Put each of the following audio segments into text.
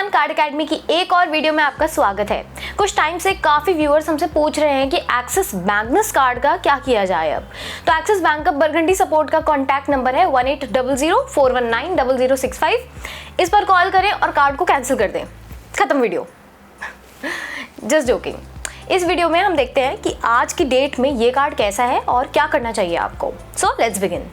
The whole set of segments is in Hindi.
एवरीवन, कार्ड एकेडमी की एक और वीडियो में आपका स्वागत है। कुछ टाइम से काफ़ी व्यूअर्स हमसे पूछ रहे हैं कि एक्सिस मैग्नस कार्ड का क्या किया जाए अब। तो एक्सिस बैंक का बरगंडी सपोर्ट का कॉन्टैक्ट नंबर है 1800-419-0065। इस पर कॉल करें और कार्ड को कैंसिल कर दें। खत्म वीडियो। Just joking. इस वीडियो में हम देखते हैं कि आज की डेट में ये कार्ड कैसा है और क्या करना चाहिए आपको। So let's begin.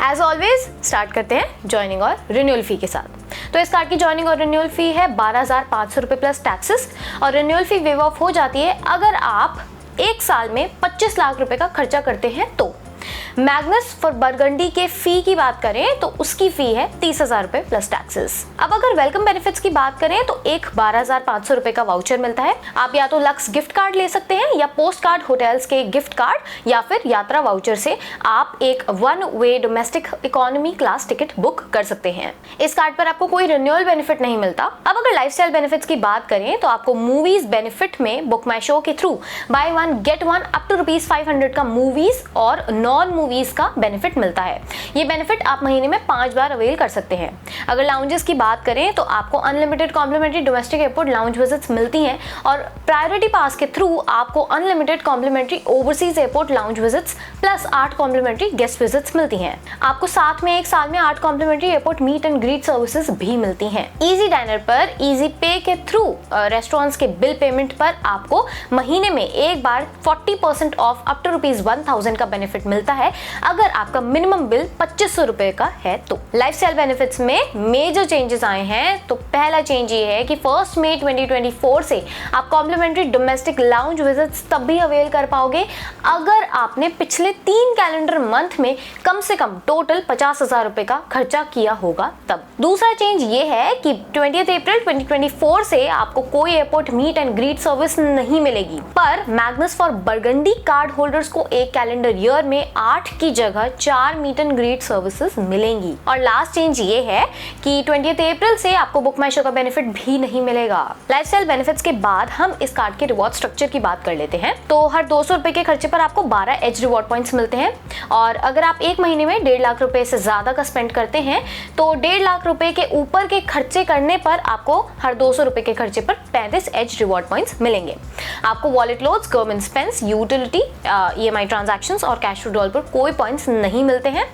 As always start करते हैं ज्वाइनिंग और रिन्यूअल फी के साथ। तो इस कार्ड की ज्वाइनिंग और रिन्यूअल फी है 12,500 रुपये प्लस टैक्सेस, और रिन्यूअल फी वेव ऑफ हो जाती है अगर आप एक साल में 25 लाख रुपए का खर्चा करते हैं तो। मैग्नस फॉर बरगंडी के फी की बात करें तो उसकी फी है 30,000 रुपए प्लस टैक्सेस। अब अगर वेलकम बेनिफिट्स की बात करें तो एक 12,500 रुपए का वाउचर मिलता है। आप या तो लक्स गिफ्ट कार्ड ले सकते हैं या पोस्ट कार्ड होटल्स के गिफ्ट कार्ड या फिर यात्रा वाउचर से आप एक one way domestic economy class ticket book कर सकते हैं। इस कार्ड पर आपको कोई रिन्यूअल बेनिफिट नहीं मिलता। अब अगर लाइफस्टाइल बेनिफिट्स की बात करें तो आपको मूवीज बेनिफिट में बुक माई शो के through buy one get one up to ₹500 का मूवीज और नॉन मूवीज का बेनिफिट मिलता है। ये बेनिफिट आप महीने में 5 बार अवेल कर सकते हैं। अगर लाउंजेस की बात करें तो आपको unlimited complimentary domestic airport lounge visits मिलती हैं, और प्रायोरिटी पास के थ्रू आपको unlimited complimentary overseas airport lounge visits plus 8 complimentary guest visits मिलती हैं। आपको साथ में एक साल में 8 complimentary airport meet and greet services भी मिलती हैं। इजी डाइनर पर इजी पे के थ्रू रेस्टोरेंट्स के बिल पेमेंट पर आपको महीने में एक बार 40% ऑफ अप टू ₹1,000 का बेनिफिट मिलता है अगर आपका मिनिमम बिल 2500 रुपए का है तो। लाइफस्टाइल बेनिफिट्स में मेजर चेंजेस आए हैं। तो पहला चेंज ये है कि 1 मई 2024 से आप कॉम्प्लीमेंट्री डोमेस्टिक लाउंज विजिट्स तब भी अवेल कर पाओगे अगर आपने पिछले 3 कैलेंडर मंथ में कम से कम टोटल 50,000 रुपए का खर्चा किया होगा तब। दूसरा चेंज ये है कि 20 अप्रैल 2024 से आपको कोई airport meet and greet service नहीं मिलेगी, पर Magnus for Burgundy card holders को एक कैलेंडर ईयर में 8 की जगह 4 मीट एंड ग्रीट सर्विसेज मिलेंगी। और लास्ट चेंज ये है कि 20 अप्रैल से आपको बुक माई शो का बेनिफिट भी नहीं मिलेगा। लाइफस्टाइल बेनिफिट्स के बाद हम इस कार्ड के रिवॉर्ड स्ट्रक्चर की बात कर लेते हैं। तो हर 200 रुपए के खर्चे पर आपको 12 एज रिवॉर्ड पॉइंट्स मिलते हैं, और अगर आप एक महीने में 1.5 लाख रुपए से ज्यादा का स्पेंड करते हैं तो 1.5 लाख रुपए के ऊपर के खर्चे करने पर आपको हर 200 रुपए के खर्चे पर 35 एज रिवॉर्ड पॉइंट्स मिलेंगे। आपको wallet loads, government Spence, utility, EMI transactions और कैश विड्रॉल पर कोई पॉइंट्स नहीं मिलते हैं,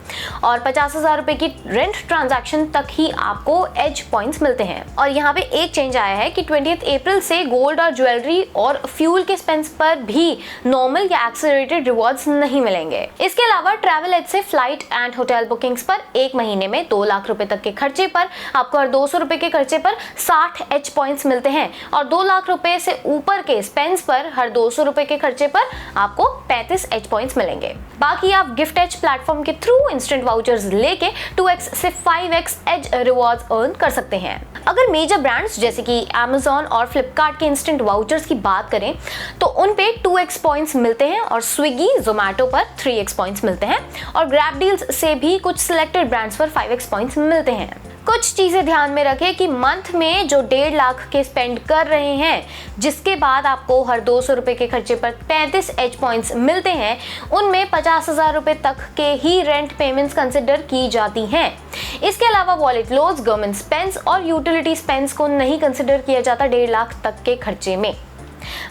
और 50,000 रुपए की रेंट ट्रांजैक्शन तक ही आपको एज पॉइंट्स मिलते हैं। और यहाँ पे एक चेंज आया है कि 20 अप्रैल से गोल्ड और ज्वेलरी और फ्यूल के स्पेंस पर भी नॉर्मल या एक्सेलरेटेड रिवॉर्ड्स नहीं मिलेंगे। इसके अलावा ट्रैवल एज से फ्लाइट एंड होटल बुकिंग्स पर एक महीने में 2 लाख रुपए तक के खर्चे पर आपको हर 200 रुपए के खर्चे पर 60 एच पॉइंट्स मिलते हैं, और 2 लाख रुपए से ऊपर के स्पेंस पर हर 200 रुपए के खर्चे पर आपको 35 एच पॉइंट्स मिलेंगे। बाकी आप गिफ्ट एज प्लेटफॉर्म के थ्रू इंस्टेंट वाउचर्स लेके 2x से 5x एज रिवॉर्ड्स अर्न कर सकते हैं। अगर मेजर ब्रांड्स जैसे कि Amazon और फ्लिपकार्ट के इंस्टेंट वाउचर्स की बात करें तो उन पे 2x पॉइंट्स मिलते हैं, और स्विगी, जोमैटो पर 3x पॉइंट्स मिलते हैं, और ग्रैब डील्स से भी कुछ सिलेक्टेड ब्रांड्स पर 5x पॉइंट्स मिलते हैं। कुछ चीजें ध्यान में रखें कि मंथ में जो 1.5 लाख के स्पेंड कर रहे हैं जिसके बाद आपको हर 200 रुपए के खर्चे पर 35 एच पॉइंट्स मिलते हैं, उनमें 50,000 रुपए तक के ही रेंट पेमेंट्स कंसिडर की जाती हैं। इसके अलावा वॉलेट लोड्स, गवर्नमेंट स्पेंस और यूटिलिटी स्पेंस को नहीं कंसिडर किया जाता 1.5 लाख तक के खर्चे में।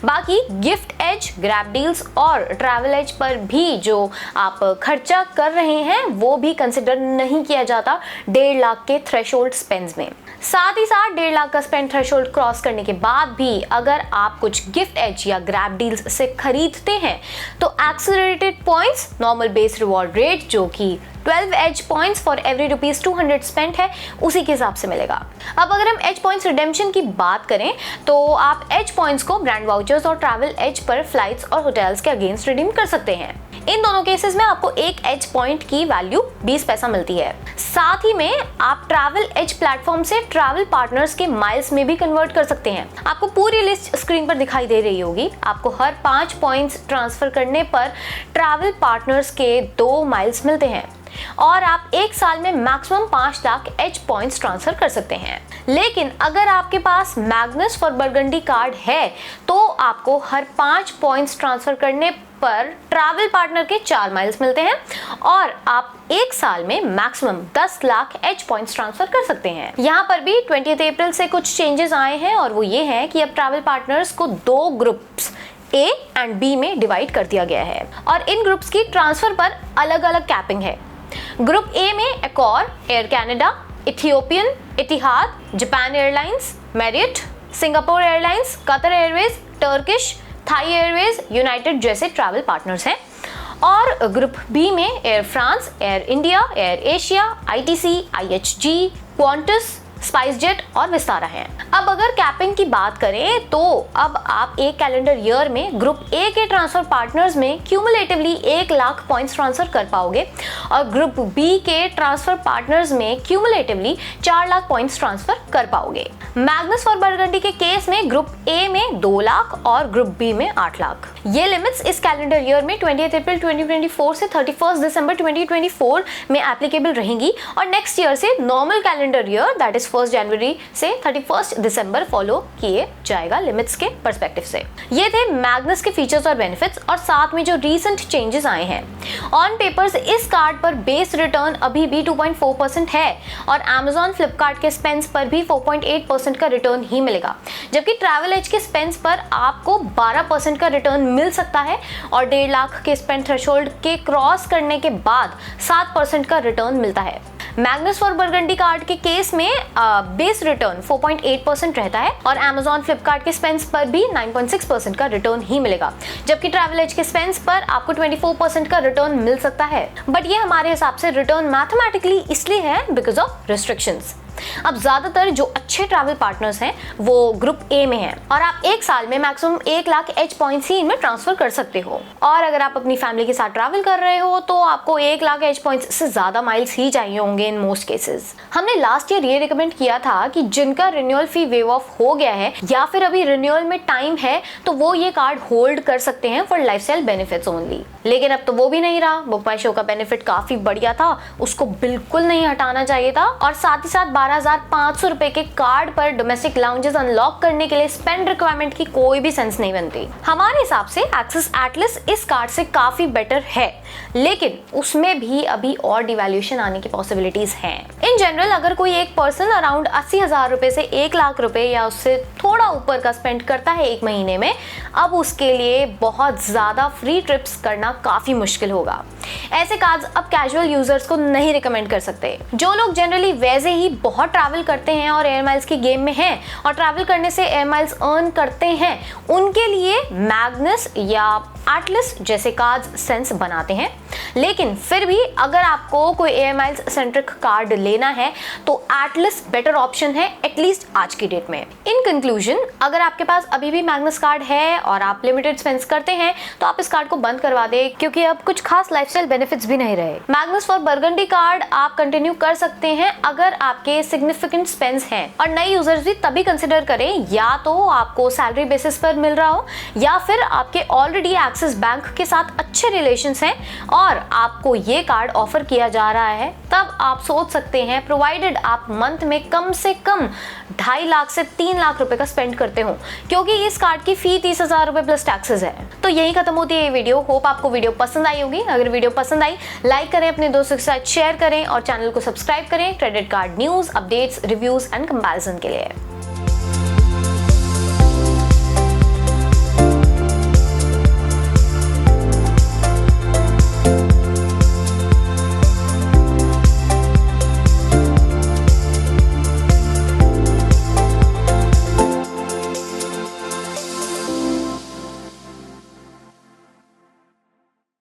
बाकी गिफ्ट एज, ग्रैब डील्स और ट्रैवल एज पर भी जो आप खर्चा कर रहे हैं वो भी कंसिडर नहीं किया जाता 1.5 लाख के थ्रेशोल्ड स्पेंड्स में। साथ ही साथ 1.5 लाख का स्पेंड थ्रेशोल्ड क्रॉस करने के बाद भी अगर आप कुछ गिफ्ट एज या ग्रैब डील्स से खरीदते हैं तो accelerated points, normal base reward rate जो कि 12 as points for every ₹200 spent है, उसी के हिसाब से मिलेगा। अब अगर हम एज पॉइंट्स रिडेम्पशन की बात करें तो आप एज पॉइंट्स को ब्रांड वाउचर्स और ट्रैवल एज पर फ्लाइट्स और होटल्स के अगेंस्ट रिडीम कर सकते हैं। इन दोनों केसेस में आपको एक एज पॉइंट की वैल्यू 20 पैसा मिलती है। साथ ही में आप ट्रैवल एज प्लेटफॉर्म से ट्रैवल पार्टनर्स के माइल्स में भी कन्वर्ट कर सकते हैं। आपको पूरी लिस्ट स्क्रीन पर दिखाई दे रही होगी। आपको हर 5 पॉइंट्स ट्रांसफर करने पर ट्रैवल पार्टनर्स के 2 माइल्स मिलते हैं, और आप एक साल में maximum 5 lakh H points transfer कर सकते हैं। लेकिन अगर आपके पास मैग्नस फॉर बरगंडी कार्ड है तो आपको हर 5 पॉइंट्स ट्रांसफर करने पर ट्रैवल पार्टनर के 4 माइल्स मिलते हैं और आप एक साल में maximum 10 lakh H points transfer कर सकते हैं। यहाँ पर भी 20 अप्रैल से कुछ चेंजेस आए हैं और वो ये है कि अब ट्रैवल पार्टनर्स को 2 ग्रुप्स ए एंड बी में डिवाइड कर दिया गया है और इन ग्रुप्स की ट्रांसफर पर अलग अलग कैपिंग है। ग्रुप ए में Accor, Air Canada, Ethiopian, Etihad, Japan Airlines, Marriott, Singapore Airlines, Qatar Airways, Turkish, Thai Airways, United जैसे ट्रैवल पार्टनर्स हैं। और ग्रुप बी में Air France, Air India, Air Asia, ITC, IHG, Qantas, SpiceJet और विस्तारा हैं। अब अगर कैपिंग की बात करें तो अब आप एक कैलेंडर ईयर में ग्रुप ए के ट्रांसफर पार्टनर्स में क्यूमुलेटिवली 1 लाख पॉइंट्स ट्रांसफर कर पाओगे और ग्रुप बी के ट्रांसफर पार्टनर्स में क्यूमुलेटिवली 4 लाख पॉइंट्स ट्रांसफर कर पाओगे। मैग्नस फॉर बरगंडी के केस में ग्रुप ए में 2 लाख और ग्रुप बी में 8 लाख। ये लिमिट्स इस कैलेंडर ईयर में 20 अप्रैल 2024 से 31 दिसंबर 2024 में एप्लीकेबल रहेंगी और नेक्स्ट ईयर से normal calendar year that is 1 जनवरी से 31 दिसंबर फॉलो किए जाएगा लिमिट्स के पर्सपेक्टिव से। ये थे मैग्नस के फीचर्स और बेनिफिट्स और साथ में जो रीसेंट चेंजेस आए हैं। ऑन पेपर्स इस कार्ड पर बेस रिटर्न अभी भी 2.4% है और Amazon, फ्लिपकार्ट के स्पेंस पर भी 4.8% का रिटर्न ही मिलेगा, जबकि ट्रैवल एज के स्पेंस पर आपको 12% का रिटर्न मिल सकता है और 1.5 लाख के स्पेंड थ्रेशोल्ड के क्रॉस करने के बाद 7% का रिटर्न मिलता है। मैग्नस फॉर बरगंडी कार्ड के केस में बेस रिटर्न 4.8% रहता है और Amazon, फ्लिपकार्ट के स्पेंस पर भी 9.6% का रिटर्न ही मिलेगा, जबकि ट्रैवल एज के स्पेंस पर आपको 24% का रिटर्न मिल सकता है। बट ये हमारे हिसाब से रिटर्न मैथमेटिकली इसलिए है बिकॉज ऑफ रिस्ट्रिक्शंस। अब ज्यादातर जो अच्छे ट्रैवल पार्टनर्स हैं वो ग्रुप ए में हैं और आप एक साल में मैक्सिमम 1 लाख एच पॉइंट्स ही इनमें ट्रांसफर कर सकते हो और अगर आप अपनी फैमिली के साथ ट्रैवल कर रहे हो तो आपको 1 लाख एच पॉइंट्स से ज्यादा माइल्स ही चाहिए होंगे इन मोस्ट केसेस। हमने लास्ट ईयर ये रिकमेंड किया था कि जिनका रिन्यूअल फी वेव ऑफ हो गया है या फिर अभी रिन्यूअल में टाइम है तो वो ये कार्ड होल्ड कर सकते हैं फॉर लाइफस्टाइल बेनिफिट्स ओनली। लेकिन अब तो वो भी नहीं रहा। बुक माई शो का बेनिफिट काफी बढ़िया था, उसको बिल्कुल नहीं हटाना चाहिए था और साथ ही साथ 12,500 रुपए के कार्ड पर डोमेस्टिक लाउंजेस अनलॉक करने के लिए स्पेंड रिक्वायरमेंट की कोई भी सेंस नहीं बनती। हमारे हिसाब से एक्सिस एटलस इस कार्ड से काफी बेटर है, लेकिन उसमें भी अभी और डिवैल्यूएशन आने की पॉसिबिलिटीज हैं। इन जनरल अगर कोई एक पर्सन अराउंड 80,000 रुपए से 1 लाख रुपए या उससे थोड़ा ऊपर का स्पेंड करता है एक महीने में, अब उसके लिए बहुत ज्यादा फ्री ट्रिप्स करना काफी मुश्किल होगा। ऐसे कार्ड्स अब कैजुअल यूजर्स को नहीं रिकमेंड कर सकते। जो लोग जनरली वैसे ही बहुत ट्रैवल करते हैं और एयर माइल्स की गेम में हैं और ट्रैवल करने से एयर माइल्स अर्न करते हैं, उनके लिए मैग्नस या एटलस जैसे कार्ड्स सेंस बनाते हैं। लेकिन फिर भी अगर आपको कोई एयर माइल्स सेंट्रिक कार्ड लेना है तो एटलस बेटर ऑप्शन है, एटलीस्ट आज की डेट में। इन कंक्लूजन, अगर आपके पास अभी भी मैग्नस कार्ड है और आप लिमिटेड स्पेंड्स करते हैं तो आप इस कार्ड को बंद करवा दें, क्योंकि अब कुछ खास लाइफस्टाइल बेनिफिट्स भी नहीं रहे। मैग्नस फॉर बरगंडी कार्ड आप कंटिन्यू कर सकते हैं अगर आपके सिग्निफिकेंट स्पेंड्स हैं और नए यूजर्स भी तभी कंसिडर करें या तो आपको सैलरी बेसिस पर मिल रहा हो या फिर आपके ऑलरेडी एक्सिस बैंक के साथ अच्छे रिलेशंस हैं और आपको ये कार्ड ऑफर किया जा रहा है, तब आप सोच सकते हैं, प्रोवाइडेड आप मंथ में कम से कम 2.5 लाख से 3 लाख रुपए का स्पेंड करते हो, क्योंकि इस कार्ड की फी 30,000 रुपए प्लस टैक्सेस है। तो यही खत्म होती है ये वीडियो। होप आपको वीडियो पसंद आई होगी। अगर वीडियो पसंद आई, लाइक करें, अपने दोस्तों के साथ शेयर करें और चैनल को सब्सक्राइब करें credit card news, updates, reviews and comparison के लिए।